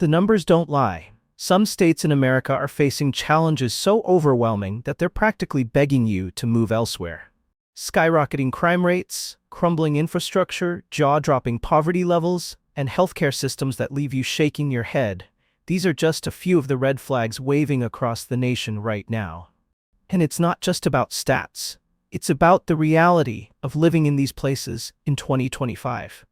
The numbers don't lie. Some states in America are facing challenges so overwhelming that they're practically begging you to move elsewhere. Skyrocketing crime rates, crumbling infrastructure, jaw-dropping poverty levels, and healthcare systems that leave you shaking your head. These are just a few of the red flags waving across the nation right now. And it's not just about stats. It's about the reality of living in these places in 2025.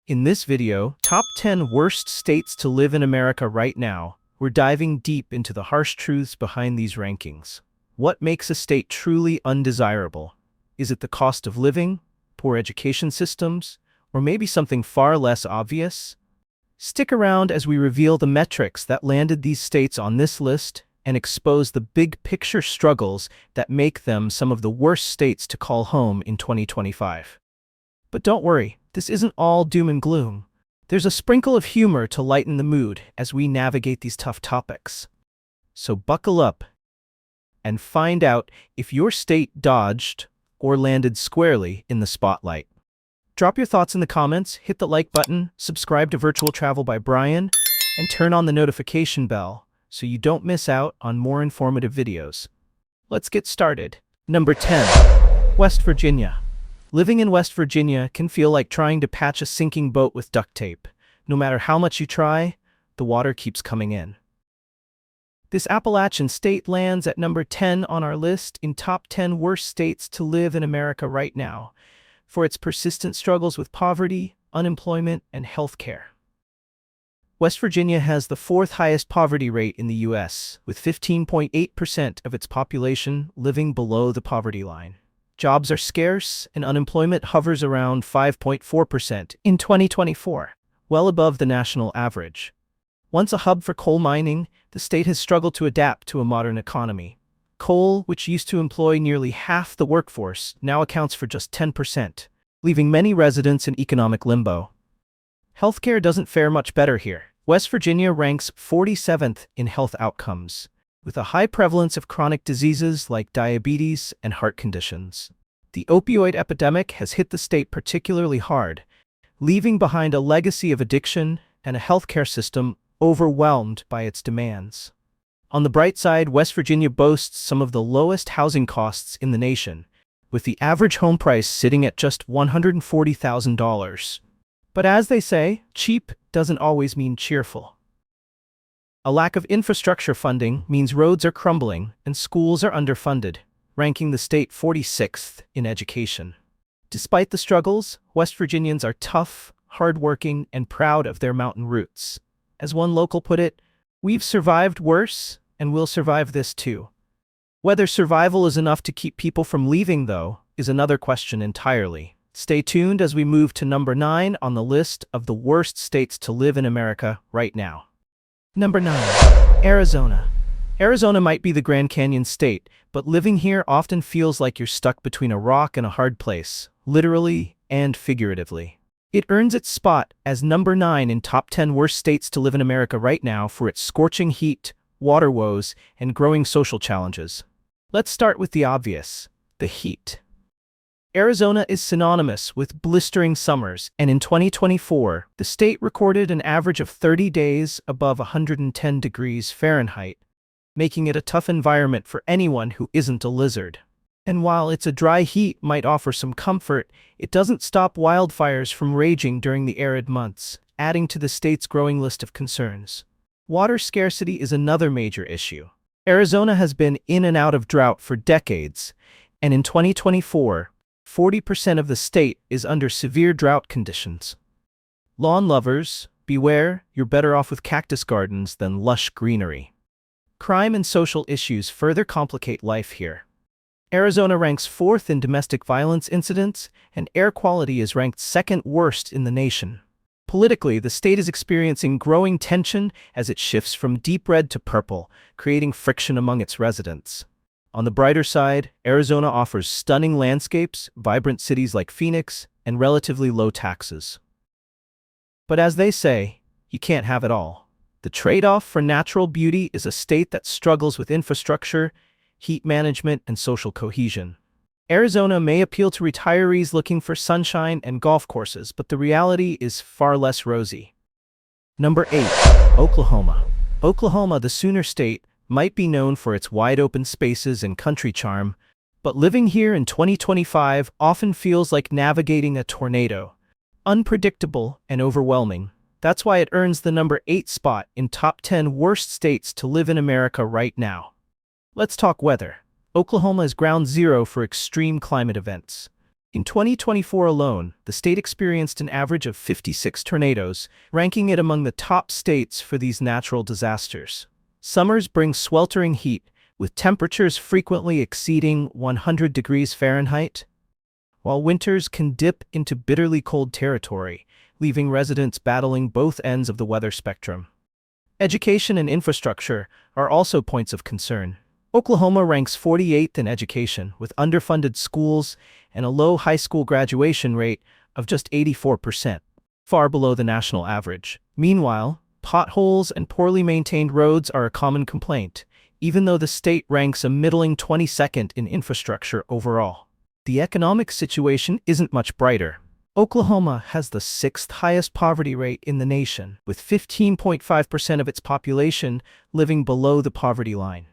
In this video, Top 10 Worst States to Live in America Right Now, we're diving deep into the harsh truths behind these rankings. What makes a state truly undesirable? Is it the cost of living, poor education systems, or maybe something far less obvious? Stick around as we reveal the metrics that landed these states on this list and expose the big-picture struggles that make them some of the worst states to call home in 2025. But don't worry, this isn't all doom and gloom. There's a sprinkle of humor to lighten the mood as we navigate these tough topics. So buckle up and find out if your state dodged or landed squarely in the spotlight. Drop your thoughts in the comments, hit the like button, subscribe to Virtual Travel by Brian, and turn on the notification bell so you don't miss out on more informative videos. Let's get started. Number 10. West Virginia. Living in West Virginia can feel like trying to patch a sinking boat with duct tape. No matter how much you try, the water keeps coming in. This Appalachian state lands at number 10 on our list in top 10 worst states to live in America right now, for its persistent struggles with poverty, unemployment, and health care. West Virginia has the fourth highest poverty rate in the U.S., with 15.8% of its population living below the poverty line. Jobs are scarce, and unemployment hovers around 5.4% in 2024, well above the national average. Once a hub for coal mining, the state has struggled to adapt to a modern economy. Coal, which used to employ nearly half the workforce, now accounts for just 10%, leaving many residents in economic limbo. Healthcare doesn't fare much better here. West Virginia ranks 47th in health outcomes, with a high prevalence of chronic diseases like diabetes and heart conditions. The opioid epidemic has hit the state particularly hard, leaving behind a legacy of addiction and a healthcare system overwhelmed by its demands. On the bright side, West Virginia boasts some of the lowest housing costs in the nation, with the average home price sitting at just $140,000. But as they say, cheap doesn't always mean cheerful. A lack of infrastructure funding means roads are crumbling and schools are underfunded, ranking the state 46th in education. Despite the struggles, West Virginians are tough, hardworking, and proud of their mountain roots. As one local put it, "We've survived worse, and we'll survive this too." Whether survival is enough to keep people from leaving, though, is another question entirely. Stay tuned as we move to number 9 on the list of the worst states to live in America right now. Number 9. Arizona. Arizona might be the Grand Canyon state, but living here often feels like you're stuck between a rock and a hard place, literally and figuratively. It earns its spot as number 9 in top 10 worst states to live in America right now for its scorching heat, water woes, and growing social challenges. Let's start with the obvious, the heat. Arizona is synonymous with blistering summers, and in 2024, the state recorded an average of 30 days above 110 degrees Fahrenheit, making it a tough environment for anyone who isn't a lizard. And while its a dry heat might offer some comfort, it doesn't stop wildfires from raging during the arid months, adding to the state's growing list of concerns. Water scarcity is another major issue. Arizona has been in and out of drought for decades, and in 2024, 40% of the state is under severe drought conditions. Lawn lovers, beware, you're better off with cactus gardens than lush greenery. Crime and social issues further complicate life here. Arizona ranks 4th in domestic violence incidents, and air quality is ranked 2nd worst in the nation. Politically, the state is experiencing growing tension as it shifts from deep red to purple, creating friction among its residents. On the brighter side, Arizona offers stunning landscapes, vibrant cities like Phoenix, and relatively low taxes. But as they say, you can't have it all. The trade-off for natural beauty is a state that struggles with infrastructure, heat management, and social cohesion. Arizona may appeal to retirees looking for sunshine and golf courses, but the reality is far less rosy. Number 8. Oklahoma. Oklahoma, the Sooner State, might be known for its wide-open spaces and country charm, but living here in 2025 often feels like navigating a tornado. Unpredictable and overwhelming. That's why it earns the number 8 spot in top 10 worst states to live in America right now. Let's talk weather. Oklahoma is ground zero for extreme climate events. In 2024 alone, the state experienced an average of 56 tornadoes, ranking it among the top states for these natural disasters. Summers bring sweltering heat, with temperatures frequently exceeding 100 degrees Fahrenheit, while winters can dip into bitterly cold territory, leaving residents battling both ends of the weather spectrum. Education and infrastructure are also points of concern. Oklahoma ranks 48th in education, with underfunded schools and a low high school graduation rate of just 84%, far below the national average. Meanwhile, potholes and poorly maintained roads are a common complaint, even though the state ranks a middling 22nd in infrastructure overall. The economic situation isn't much brighter. Oklahoma has the 6th highest poverty rate in the nation, with 15.5% of its population living below the poverty line.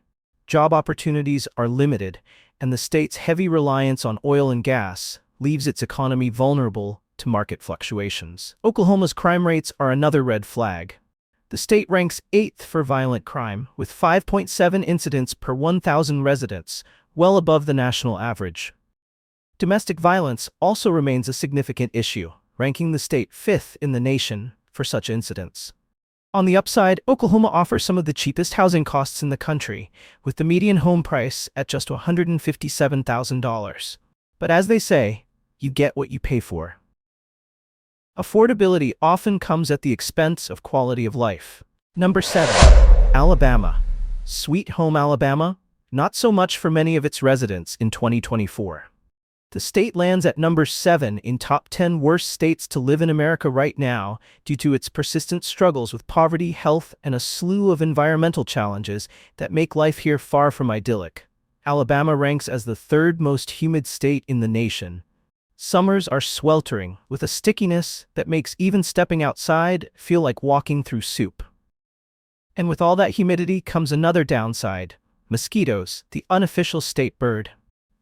Job opportunities are limited, and the state's heavy reliance on oil and gas leaves its economy vulnerable to market fluctuations. Oklahoma's crime rates are another red flag. The state ranks 8th for violent crime, with 5.7 incidents per 1,000 residents, well above the national average. Domestic violence also remains a significant issue, ranking the state 5th in the nation for such incidents. On the upside, Oklahoma offers some of the cheapest housing costs in the country, with the median home price at just $157,000. But as they say, you get what you pay for. Affordability often comes at the expense of quality of life. Number 7. Alabama. Sweet home Alabama? Not so much for many of its residents in 2024. The state lands at number 7 in top 10 worst states to live in America right now due to its persistent struggles with poverty, health, and a slew of environmental challenges that make life here far from idyllic. Alabama ranks as the 3rd most humid state in the nation. Summers are sweltering, with a stickiness that makes even stepping outside feel like walking through soup. And with all that humidity comes another downside: mosquitoes, the unofficial state bird.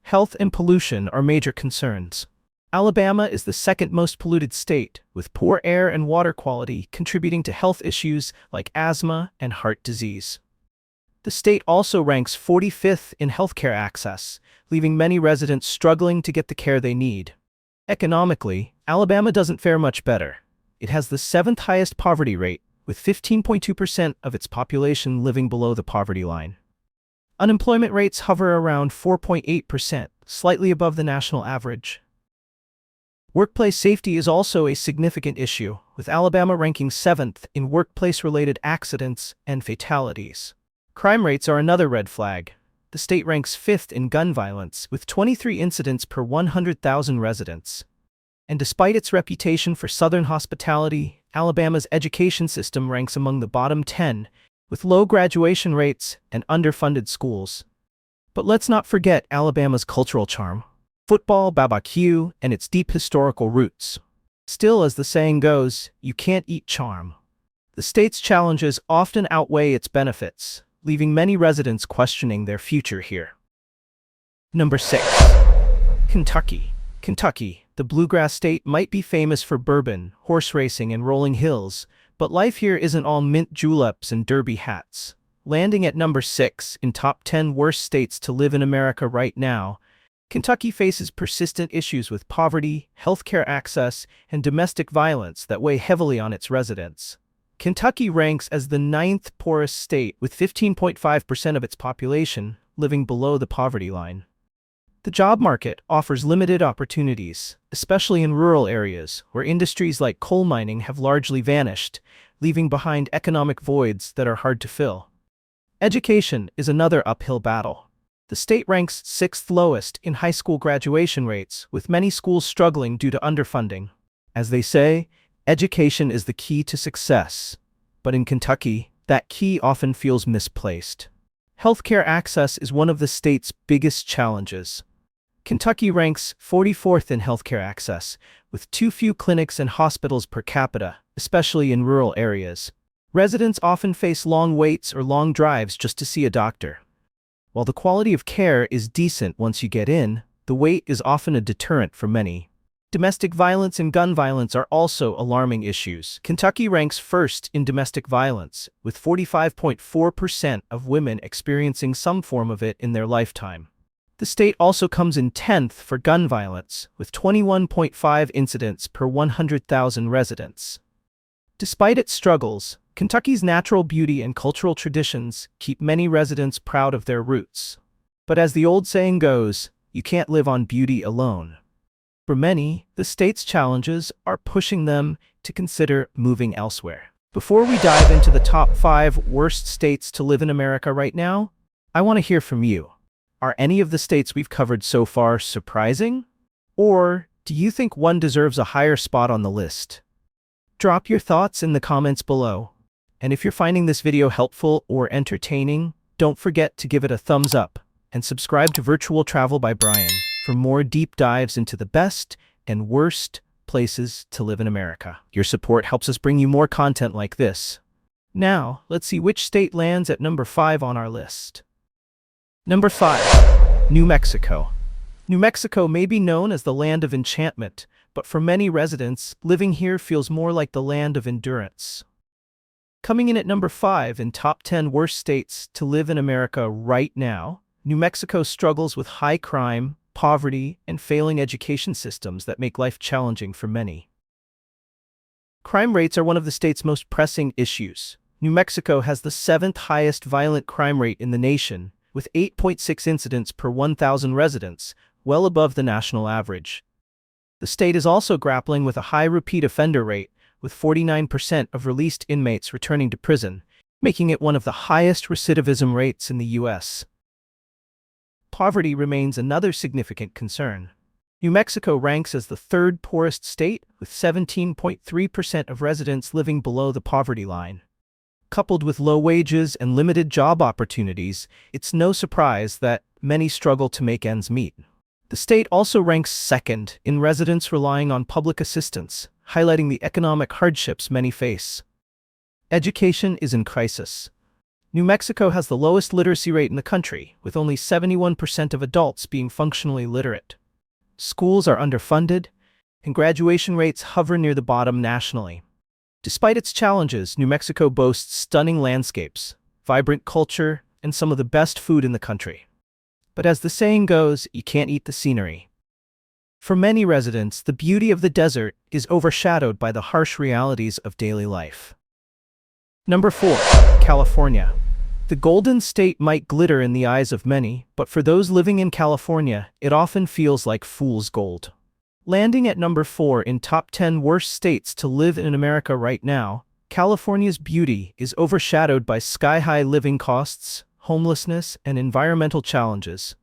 Health and pollution are major concerns. Alabama is the 2nd most polluted state, with poor air and water quality contributing to health issues like asthma and heart disease. The state also ranks 45th in healthcare access, leaving many residents struggling to get the care they need. Economically, Alabama doesn't fare much better. It has the 7th highest poverty rate, with 15.2% of its population living below the poverty line. Unemployment rates hover around 4.8%, slightly above the national average. Workplace safety is also a significant issue, with Alabama ranking 7th in workplace-related accidents and fatalities. Crime rates are another red flag. The state ranks 5th in gun violence, with 23 incidents per 100,000 residents. And despite its reputation for Southern hospitality, Alabama's education system ranks among the bottom 10, with low graduation rates and underfunded schools. But let's not forget Alabama's cultural charm: football, barbecue, and its deep historical roots. Still, as the saying goes, you can't eat charm. The state's challenges often outweigh its benefits, leaving many residents questioning their future here. Number 6. Kentucky. Kentucky, the bluegrass state, might be famous for bourbon, horse racing, and rolling hills, but life here isn't all mint juleps and derby hats. Landing at number 6 in top 10 worst states to live in America right now, Kentucky faces persistent issues with poverty, healthcare access, and domestic violence that weigh heavily on its residents. Kentucky ranks as the 9th poorest state, with 15.5% of its population living below the poverty line. The job market offers limited opportunities, especially in rural areas where industries like coal mining have largely vanished, leaving behind economic voids that are hard to fill. Education is another uphill battle. The state ranks 6th lowest in high school graduation rates, with many schools struggling due to underfunding. As they say, education is the key to success. But in Kentucky, that key often feels misplaced. Healthcare access is one of the state's biggest challenges. Kentucky ranks 44th in healthcare access, with too few clinics and hospitals per capita, especially in rural areas. Residents often face long waits or long drives just to see a doctor. While the quality of care is decent once you get in, the wait is often a deterrent for many. Domestic violence and gun violence are also alarming issues. Kentucky ranks first in domestic violence, with 45.4% of women experiencing some form of it in their lifetime. The state also comes in 10th for gun violence, with 21.5 incidents per 100,000 residents. Despite its struggles, Kentucky's natural beauty and cultural traditions keep many residents proud of their roots. But as the old saying goes, you can't live on beauty alone. For many, the state's challenges are pushing them to consider moving elsewhere. Before we dive into the top 5 worst states to live in America right now, I want to hear from you. Are any of the states we've covered so far surprising? Or do you think one deserves a higher spot on the list? Drop your thoughts in the comments below. And if you're finding this video helpful or entertaining, don't forget to give it a thumbs up and subscribe to Virtual Travel by Brian for more deep dives into the best and worst places to live in America. Your support helps us bring you more content like this. Now, let's see which state lands at number 5 on our list. Number 5. New Mexico. New Mexico may be known as the land of enchantment, but for many residents, living here feels more like the land of endurance. Coming in at number 5 in top 10 worst states to live in America right now, New Mexico struggles with high crime, poverty, and failing education systems that make life challenging for many. Crime rates are one of the state's most pressing issues. New Mexico has the 7th highest violent crime rate in the nation, with 8.6 incidents per 1,000 residents, well above the national average. The state is also grappling with a high repeat offender rate, with 49% of released inmates returning to prison, making it one of the highest recidivism rates in the U.S. Poverty remains another significant concern. New Mexico ranks as the 3rd poorest state, with 17.3% of residents living below the poverty line. Coupled with low wages and limited job opportunities, it's no surprise that many struggle to make ends meet. The state also ranks 2nd in residents relying on public assistance, highlighting the economic hardships many face. Education is in crisis. New Mexico has the lowest literacy rate in the country, with only 71% of adults being functionally literate. Schools are underfunded, and graduation rates hover near the bottom nationally. Despite its challenges, New Mexico boasts stunning landscapes, vibrant culture, and some of the best food in the country. But as the saying goes, you can't eat the scenery. For many residents, the beauty of the desert is overshadowed by the harsh realities of daily life. Number 4. California. The Golden State might glitter in the eyes of many, but for those living in California, it often feels like fool's gold. Landing at number 4 in top 10 worst states to live in America right now, California's beauty is overshadowed by sky-high living costs, homelessness, and environmental challenges.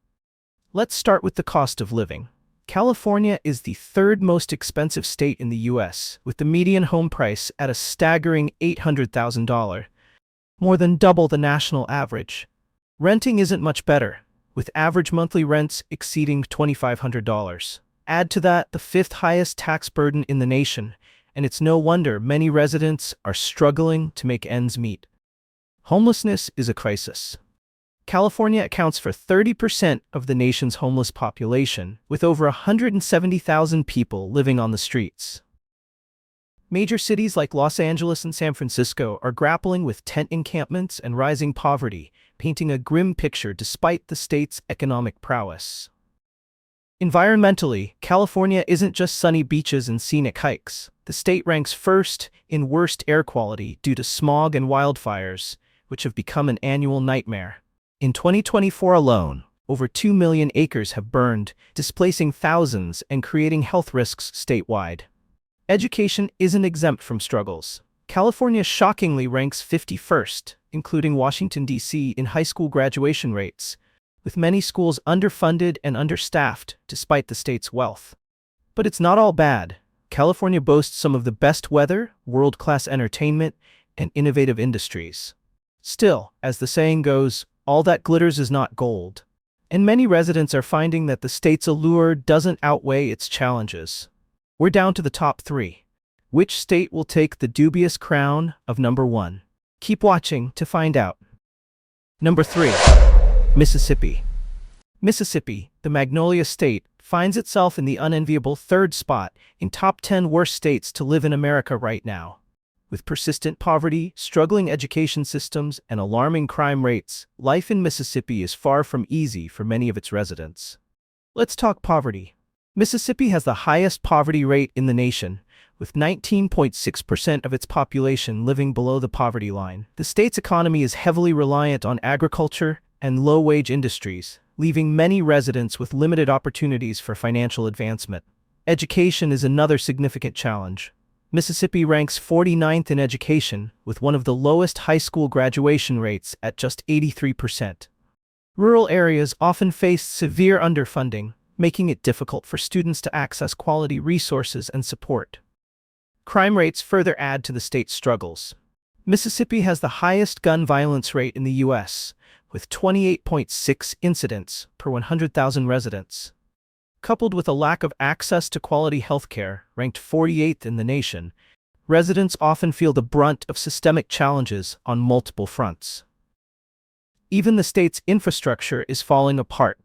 Let's start with the cost of living. California is the 3rd most expensive state in the U.S., with the median home price at a staggering $800,000, more than double the national average. Renting isn't much better, with average monthly rents exceeding $2,500. Add to that the 5th highest tax burden in the nation, and it's no wonder many residents are struggling to make ends meet. Homelessness is a crisis. California accounts for 30% of the nation's homeless population, with over 170,000 people living on the streets. Major cities like Los Angeles and San Francisco are grappling with tent encampments and rising poverty, painting a grim picture despite the state's economic prowess. Environmentally, California isn't just sunny beaches and scenic hikes. The state ranks first in worst air quality due to smog and wildfires, which have become an annual nightmare. In 2024 alone, over 2 million acres have burned, displacing thousands and creating health risks statewide. Education isn't exempt from struggles. California shockingly ranks 51st, including Washington, D.C., in high school graduation rates, with many schools underfunded and understaffed despite the state's wealth. But it's not all bad. California boasts some of the best weather, world-class entertainment, and innovative industries. Still, as the saying goes, all that glitters is not gold. And many residents are finding that the state's allure doesn't outweigh its challenges. We're down to the top 3. Which state will take the dubious crown of number 1? Keep watching to find out. Number 3. Mississippi. Mississippi, the Magnolia State, finds itself in the unenviable 3rd spot in top 10 worst states to live in America right now. With persistent poverty, struggling education systems, and alarming crime rates, life in Mississippi is far from easy for many of its residents. Let's talk poverty. Mississippi has the highest poverty rate in the nation, with 19.6% of its population living below the poverty line. The state's economy is heavily reliant on agriculture and low-wage industries, leaving many residents with limited opportunities for financial advancement. Education is another significant challenge. Mississippi ranks 49th in education, with one of the lowest high school graduation rates at just 83%. Rural areas often face severe underfunding, making it difficult for students to access quality resources and support. Crime rates further add to the state's struggles. Mississippi has the highest gun violence rate in the U.S., with 28.6 incidents per 100,000 residents. Coupled with a lack of access to quality healthcare, ranked 48th in the nation, residents often feel the brunt of systemic challenges on multiple fronts. Even the state's infrastructure is falling apart.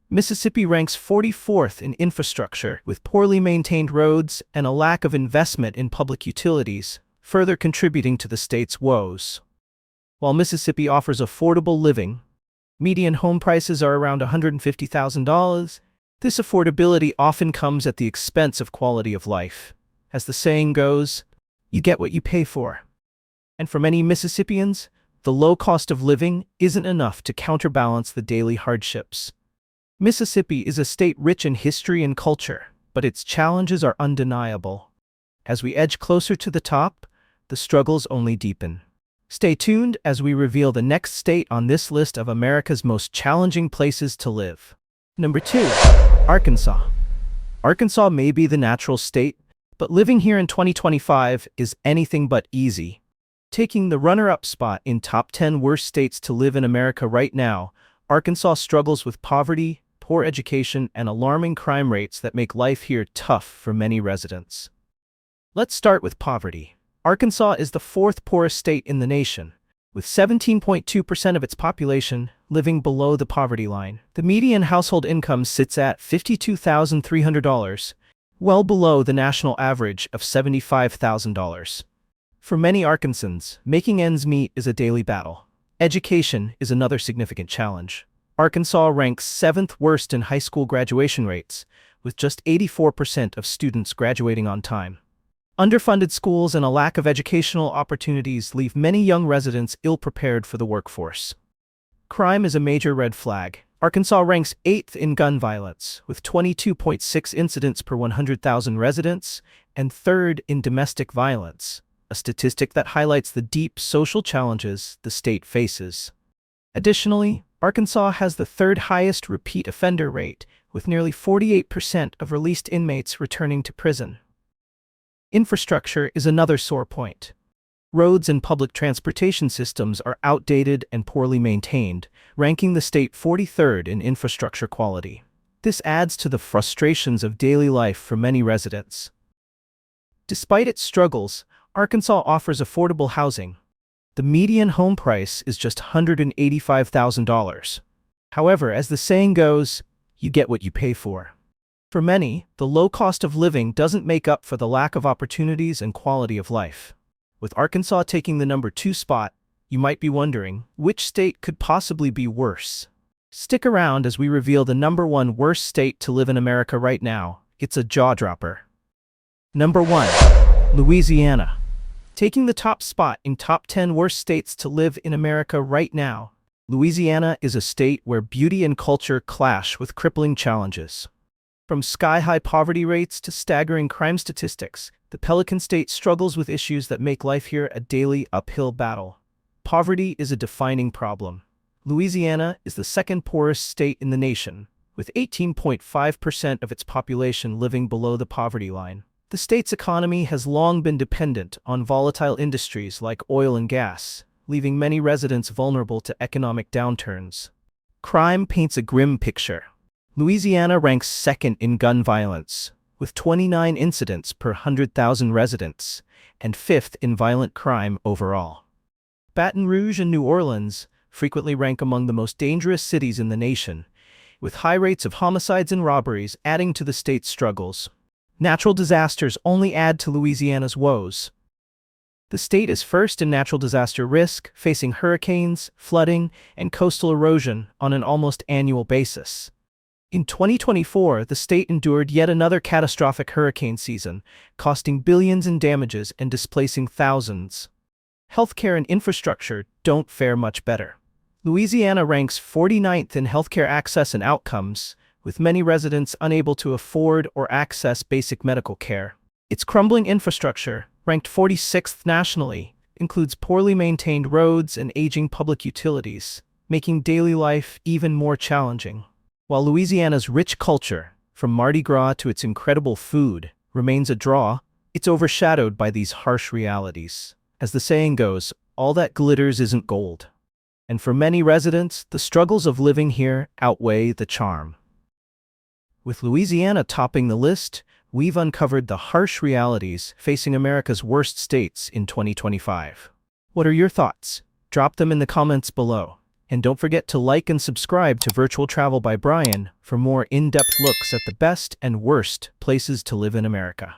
Mississippi ranks 44th in infrastructure, with poorly maintained roads and a lack of investment in public utilities, further contributing to the state's woes. While Mississippi offers affordable living, median home prices are around $150,000, this affordability often comes at the expense of quality of life. As the saying goes, you get what you pay for. And for many Mississippians, the low cost of living isn't enough to counterbalance the daily hardships. Mississippi is a state rich in history and culture, but its challenges are undeniable. As we edge closer to the top, the struggles only deepen. Stay tuned as we reveal the next state on this list of America's most challenging places to live. Number 2. Arkansas. Arkansas may be the natural state, but living here in 2025 is anything but easy. Taking the runner-up spot in top 10 worst states to live in America right now, Arkansas struggles with poverty, poor education, and alarming crime rates that make life here tough for many residents. Let's start with poverty. Arkansas is the 4th poorest state in the nation, with 17.2% of its population living below the poverty line. The median household income sits at $52,300, well below the national average of $75,000. For many Arkansans, making ends meet is a daily battle. Education is another significant challenge. Arkansas ranks 7th worst in high school graduation rates, with just 84% of students graduating on time. Underfunded schools and a lack of educational opportunities leave many young residents ill-prepared for the workforce. Crime is a major red flag. Arkansas ranks 8th in gun violence, with 22.6 incidents per 100,000 residents, and 3rd in domestic violence, a statistic that highlights the deep social challenges the state faces. Additionally, Arkansas has the 3rd highest repeat offender rate, with nearly 48% of released inmates returning to prison. Infrastructure is another sore point. Roads and public transportation systems are outdated and poorly maintained, ranking the state 43rd in infrastructure quality. This adds to the frustrations of daily life for many residents. Despite its struggles, Arkansas offers affordable housing. The median home price is just $185,000. However, as the saying goes, you get what you pay for. For many, the low cost of living doesn't make up for the lack of opportunities and quality of life. With Arkansas taking the number 2 spot, you might be wondering, which state could possibly be worse? Stick around as we reveal the number 1 worst state to live in America right now. It's a jaw-dropper. Number 1. Louisiana. Taking the top spot in top 10 worst states to live in America right now, Louisiana is a state where beauty and culture clash with crippling challenges. From sky-high poverty rates to staggering crime statistics, the Pelican State struggles with issues that make life here a daily uphill battle. Poverty is a defining problem. Louisiana is the 2nd poorest state in the nation, with 18.5% of its population living below the poverty line. The state's economy has long been dependent on volatile industries like oil and gas, leaving many residents vulnerable to economic downturns. Crime paints a grim picture. Louisiana ranks second in gun violence, with 29 incidents per 100,000 residents, and fifth in violent crime overall. Baton Rouge and New Orleans frequently rank among the most dangerous cities in the nation, with high rates of homicides and robberies adding to the state's struggles. Natural disasters only add to Louisiana's woes. The state is first in natural disaster risk, facing hurricanes, flooding, and coastal erosion on an almost annual basis. In 2024, the state endured yet another catastrophic hurricane season, costing billions in damages and displacing thousands. Healthcare and infrastructure don't fare much better. Louisiana ranks 49th in healthcare access and outcomes, with many residents unable to afford or access basic medical care. Its crumbling infrastructure, ranked 46th nationally, includes poorly maintained roads and aging public utilities, making daily life even more challenging. While Louisiana's rich culture, from Mardi Gras to its incredible food, remains a draw, it's overshadowed by these harsh realities. As the saying goes, all that glitters isn't gold. And for many residents, the struggles of living here outweigh the charm. With Louisiana topping the list, we've uncovered the harsh realities facing America's worst states in 2025. What are your thoughts? Drop them in the comments below. And don't forget to like and subscribe to Virtual Travel by Brian for more in-depth looks at the best and worst places to live in America.